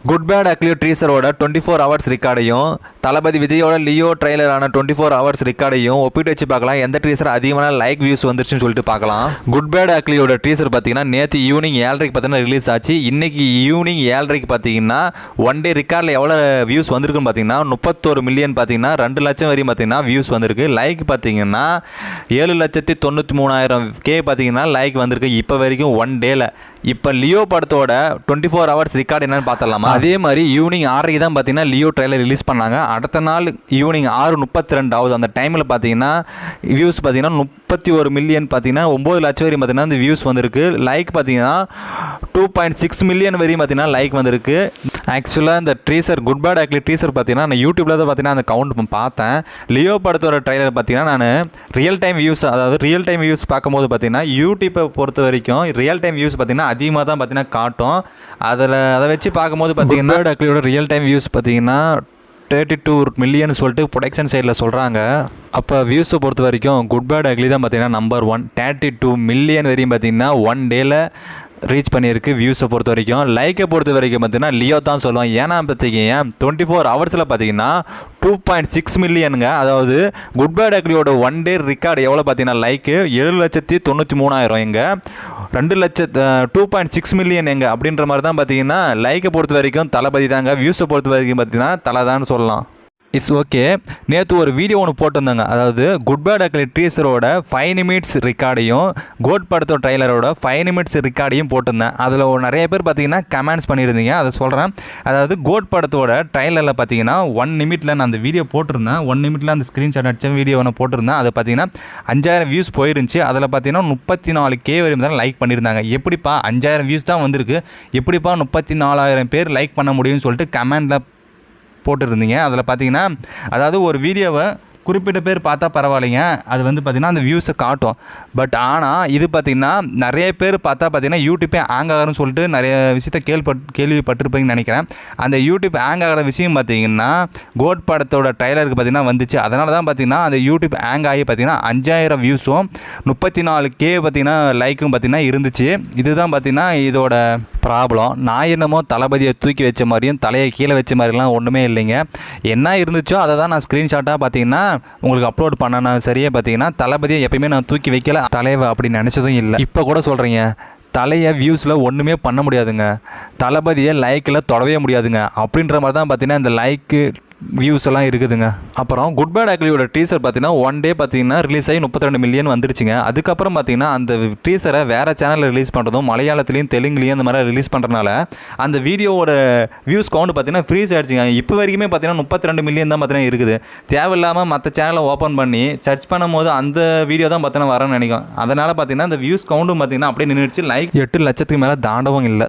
Good bad அக்லியோ டீசரோட 24 hours ரெக்கார்டையும் தளபதி விஜயோட Leo ட்ரைலரான 24 hours ரெக்கார்டையும் ஒப்பிட்டு வச்சு பார்க்கலாம். எந்த டீசர் அதிகமான லைக் வியூஸ் வந்துருச்சுன்னு சொல்லிட்டு பார்க்கலாம். குட் பேட் அக்லியோட டீசர் பார்த்தீங்கன்னா நேற்று ஈவினிங் 7:30 பார்த்தீங்கன்னா ரிலீஸ் ஆச்சு. இன்னைக்கு ஈவினிங் 7:30 பார்த்தீங்கன்னா ஒன் டே ரெக்கார்டில் எவ்வளோ வியூஸ் வந்திருக்குன்னு பார்த்தீங்கன்னா 31 மில்லியன் பார்த்தீங்கன்னா 2 லட்சம் வரையும் பார்த்தீங்கன்னா வியூஸ் வந்திருக்கு. லைக் பார்த்தீங்கன்னா 7,93,000 பார்த்தீங்கன்னா லைக் வந்திருக்கு இப்போ வரைக்கும் ஒன் டேல. இப்போ லியோ படத்தோட 24 ஹவர்ஸ் ரெக்கார்டு என்னன்னு பார்த்தலாமா? அதே மாதிரி ஈவினிங் 6:30 தான் பார்த்தீங்கன்னா லியோ ட்ரைலர் ரிலீஸ் பண்ணாங்க. அடுத்த நாள் ஈவினிங் 6:32 ஆகுது. அந்த டைமில் பார்த்தீங்கன்னா வியூஸ் பார்த்தீங்கன்னா 31 மில்லியன் பார்த்தீங்கன்னா 9 லட்சம் வரையும் பார்த்தீங்கன்னா அந்த வியூஸ் வந்திருக்கு. லைக் பார்த்தீங்கன்னா 2.6 மில்லியன் வரையும் பார்த்தீங்கன்னா லைக் வந்திருக்கு. ஆக்சுவலாக இந்த ட்ரீசர் குட் பேட் அக்லி ட்ரீசர் பார்த்தீங்கன்னா நான் யூடியூப்பில் தான் பார்த்தீங்கன்னா அந்த கவுண்ட் பார்த்தேன். லியோ படத்தோட ட்ரைலர் பார்த்தீங்கன்னா நான் ரியல் டைம் வியூஸ் பார்க்கும்போது பார்த்தீங்கன்னா யூடியூப்பை பொறுத்த வரைக்கும் ரியல் டைம் வியூஸ் பார்த்தீங்கன்னா அதிகமாக தான் பார்த்தீங்கன்னா காட்டும். அதை வச்சு பார்க்கும்போது பார்த்தீங்கன்னா அக்லியோட ரியல் டைம் வியூஸ் பார்த்தீங்கன்னா 32 மில்லியன் சொல்லிட்டு ப்ரொடக்ஷன் சைடில் சொல்கிறாங்க. அப்போ வியூஸை பொறுத்த வரைக்கும் குட் பேட் அக்லி தான் பார்த்தீங்கன்னா நம்பர் 1. 32 மில்லியன் வரையும் பார்த்தீங்கன்னா ஒன் டேல ரீச் பண்ணியிருக்கு. வியூஸை பொறுத்த வரைக்கும் லைக்கை பொறுத்த வரைக்கும் பார்த்தீங்கன்னா லியோ தான் சொல்லுவோம். ஏன்னா பார்த்தீங்கன்னா 24 ஹவர்ஸில் பார்த்தீங்கன்னா 2.6 மில்லியனுங்க. அதாவது குட் பேட் அக்லியோட ஒன் டே ரெக்கார்டு எவ்வளோ பார்த்தீங்கன்னா லைக்கு 7,93,000 எங்க 2.6 மில்லியன் எங்க அப்படின்ற மாதிரி தான் பார்த்தீங்கன்னா லைக்கை பொறுத்த வரைக்கும் தளபதி தாங்க. வியூஸை பொறுத்த வரைக்கும் பார்த்தீங்கன்னா தலை தான் சொல்லலாம். It's okay. நேற்று ஒரு வீடியோ ஒன்று போட்டிருந்தாங்க. அதாவது குட் பேட் அக்லி டீசரோட 5 நிமிட்ஸ் ரெக்கார்டையும் கோட் படத்தோட ட்ரைலரோட 5 நிமிட்ஸ் ரெக்கார்டையும் போட்டிருந்தேன். அதில் நிறைய பேர் பார்த்தீங்கன்னா கமெண்ட்ஸ் பண்ணியிருந்தீங்க. அதை சொல்கிறேன். அதாவது கோட் படத்தோட ட்ரைலரில் பார்த்தீங்கன்னா 1 நிமிட்டில் நான் அந்த வீடியோ போட்டிருந்தேன். 1 நிமிட்டில் அந்த ஸ்க்ரீன்ஷாட் அடித்த வீடியோ ஒன்று போட்டிருந்தேன். அது பார்த்தீங்கன்னா 5000 வியூஸ் போயிருந்துச்சு. அதில் பார்த்தீங்கன்னா 34K வரையும் தான் லைக் பண்ணியிருந்தாங்க. எப்படிப்பா 5000 வியூஸ் தான் வந்திருக்கு, எப்படிப்பா 34,000 பேர் லைக் பண்ண முடியும்னு சொல்லிட்டு கமெண்டில் போட்டுருந்தீங்க. அதில் பார்த்தீங்கன்னா அதாவது ஒரு வீடியோவை குறிப்பிட்ட பேர் பார்த்தா பரவாயில்லைங்க, அது வந்து பார்த்திங்கன்னா அந்த வியூஸை காட்டும். பட் ஆனால் இது பார்த்திங்கன்னா நிறைய பேர் பார்த்தா பார்த்திங்கன்னா யூடியூப்பே ஹேங் ஆகும்னு சொல்லிட்டு நிறைய விஷயத்த கேள்விப்பட்டிருப்பீங்கன்னு நினைக்கிறேன். அந்த யூடியூப் ஹேங் ஆகிற விஷயம் பார்த்திங்கன்னா கோட் படத்தோட ட்ரைலருக்கு பார்த்திங்கன்னா வந்துச்சு. அதனால தான் பார்த்திங்கன்னா அந்த யூடியூப் ஹேங் ஆகி பார்த்திங்கன்னா 5000 வியூஸும் 34K பார்த்திங்கன்னா லைக்கும் பார்த்திங்கன்னா இருந்துச்சு. இதுதான் பார்த்திங்கன்னா இதோட ப்ராப்ளம். நான் என்னமோ தளபதியை தூக்கி வச்ச மாதிரியும் தலையை கீழே வச்ச மாதிரிலாம் ஒன்றுமே இல்லைங்க. என்ன இருந்துச்சோ அதை தான் நான் ஸ்க்ரீன்ஷாட்டாக பார்த்தீங்கன்னா உங்களுக்கு அப்லோட் பண்ண சரியாக பார்த்தீங்கன்னா தளபதியை எப்பயுமே நான் தூக்கி வைக்கல, தலைவை அப்படி நினச்சதும் இல்லை. இப்போ கூட சொல்கிறீங்க தலையை வியூஸில் ஒன்றுமே பண்ண முடியாதுங்க, தளபதியை லைக்கில் தொடவே முடியாதுங்க அப்படின்ற மாதிரி தான் பார்த்தீங்கன்னா இந்த லைக்கு வியூஸ் எல்லாம் இருக்குதுங்க. அப்புறம் குட் பேட் அக்லியோட டீசர் பார்த்தீங்கன்னா ஒன் டே பார்த்தீங்கன்னா ரிலீஸ் ஆகி 32 மில்லியன் வந்துருச்சுங்க. அதுக்கப்புறம் பார்த்தீங்கன்னா அந்த டீசரை வேறு சேனலில் ரிலீஸ் பண்ணுறதும் மலையாளத்துலேயும் தெலுங்குலேயும் இந்த மாதிரி ரிலீஸ் பண்ணுறதுனால அந்த வீடியோவோட வியூஸ் கவுண்ட் பார்த்தீங்கன்னா ஃப்ரீஸ் ஆகிடுச்சுங்க. இப்போ வரைக்குமே பார்த்தீங்கன்னா 32 மில்லியன் தான் பார்த்தீங்கன்னா இருக்குது. தேவையில்லாமல் மற்ற சேனலை ஓப்பன் பண்ணி சர்ச் பண்ணும்போது அந்த வீடியோ தான் பார்த்தீங்கன்னா வரணும்னு நினைக்கும். அதனால் பார்த்தீங்கன்னா அந்த வியூஸ் கவுண்டும் பார்த்தீங்கன்னா அப்படியே நின்றுச்சு. லைக் 8 லட்சத்துக்கு மேலே தாண்டவும் இல்லை.